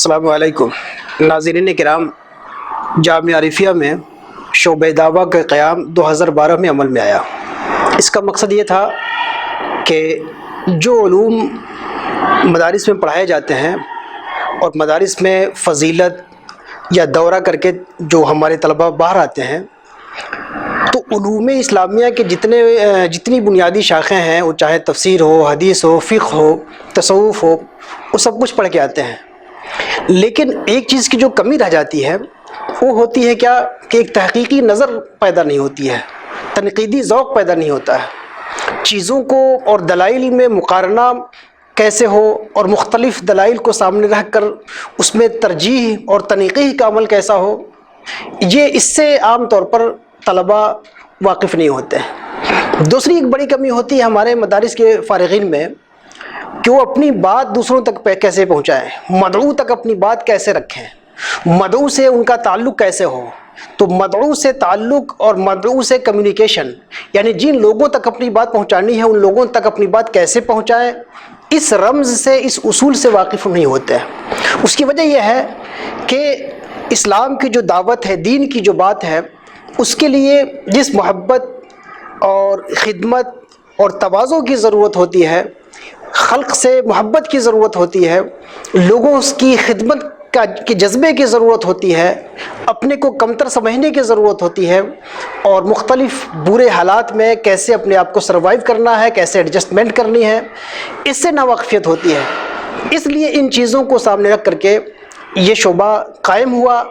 السلام علیکم ناظرین کرام، جامعہ عارفیہ میں شعبہ دعویٰ کا قیام 2012 میں عمل میں آیا۔ اس کا مقصد یہ تھا کہ جو علوم مدارس میں پڑھائے جاتے ہیں اور مدارس میں فضیلت یا دورہ کر کے جو ہمارے طلباء باہر آتے ہیں، تو علوم اسلامیہ کے جتنی بنیادی شاخیں ہیں، وہ چاہے تفسیر ہو، حدیث ہو، فقہ ہو، تصوف ہو، وہ سب کچھ پڑھ کے آتے ہیں۔ لیکن ایک چیز کی جو کمی رہ جاتی ہے وہ ہوتی ہے کیا کہ ایک تحقیقی نظر پیدا نہیں ہوتی ہے، تنقیدی ذوق پیدا نہیں ہوتا ہے۔ چیزوں کو اور دلائل میں مقارنہ کیسے ہو اور مختلف دلائل کو سامنے رکھ کر اس میں ترجیح اور تنقیح کا عمل کیسا ہو، اس سے عام طور پر طلباء واقف نہیں ہوتے ہیں۔ دوسری ایک بڑی کمی ہوتی ہے ہمارے مدارس کے فارغین میں کہ وہ اپنی بات دوسروں تک کیسے پہنچائیں، مدعو تک اپنی بات کیسے رکھیں، مدعو سے ان کا تعلق کیسے ہو۔ تو مدعو سے تعلق اور مدعو سے کمیونیکیشن، یعنی جن لوگوں تک اپنی بات پہنچانی ہے ان لوگوں تک اپنی بات کیسے پہنچائیں، اس رمز سے، اس اصول سے واقف نہیں ہوتے ہیں۔ اس کی وجہ یہ ہے کہ اسلام کی جو دعوت ہے، دین کی جو بات ہے، اس کے لیے جس محبت اور خدمت اور تواضع کی ضرورت ہوتی ہے، خلق سے محبت کی ضرورت ہوتی ہے، لوگوں اس کی خدمت کے جذبے کی ضرورت ہوتی ہے، اپنے کو کمتر سمجھنے کی ضرورت ہوتی ہے، اور مختلف برے حالات میں کیسے اپنے آپ کو سروائیو کرنا ہے، کیسے ایڈجسٹمنٹ کرنی ہے، اس سے ناواقفیت ہوتی ہے۔ اس لیے ان چیزوں کو سامنے رکھ کر کے یہ شعبہ قائم ہوا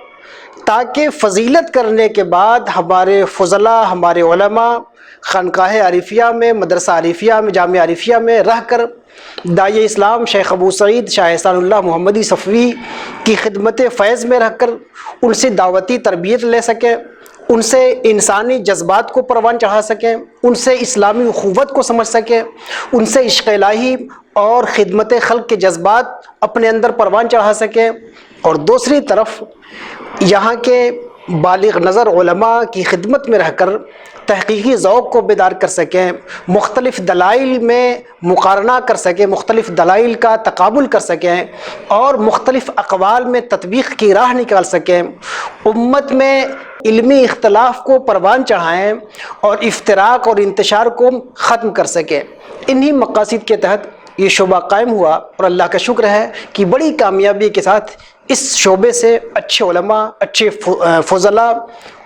تاکہ فضیلت کرنے کے بعد ہمارے فضلاء، ہمارے علماء خانقاہ عارفیہ میں، مدرسہ عارفیہ میں، جامعہ عارفیہ میں رہ کر داعی اسلام شیخ ابو سعید شاہ احسان اللہ محمدی صفوی کی خدمت فیض میں رہ کر ان سے دعوتی تربیت لے سکیں، ان سے انسانی جذبات کو پروان چڑھا سکیں، ان سے اسلامی اخوت کو سمجھ سکیں، ان سے عشق الہی اور خدمت خلق کے جذبات اپنے اندر پروان چڑھا سکیں، اور دوسری طرف یہاں کے بالغ نظر علماء کی خدمت میں رہ کر تحقیقی ذوق کو بیدار کر سکیں، مختلف دلائل میں مقارنہ کر سکیں، مختلف دلائل کا تقابل کر سکیں، اور مختلف اقوال میں تطبیق کی راہ نکال سکیں، امت میں علمی اختلاف کو پروان چڑھائیں اور افتراق اور انتشار کو ختم کر سکیں۔ انہی مقاصد کے تحت یہ شعبہ قائم ہوا، اور اللہ کا شکر ہے کہ بڑی کامیابی کے ساتھ اس شعبے سے اچھے علماء، اچھے فضلاء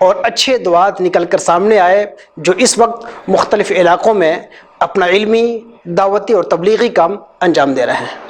اور اچھے دعات نکل کر سامنے آئے، جو اس وقت مختلف علاقوں میں اپنا علمی، دعوتی اور تبلیغی کام انجام دے رہے ہیں۔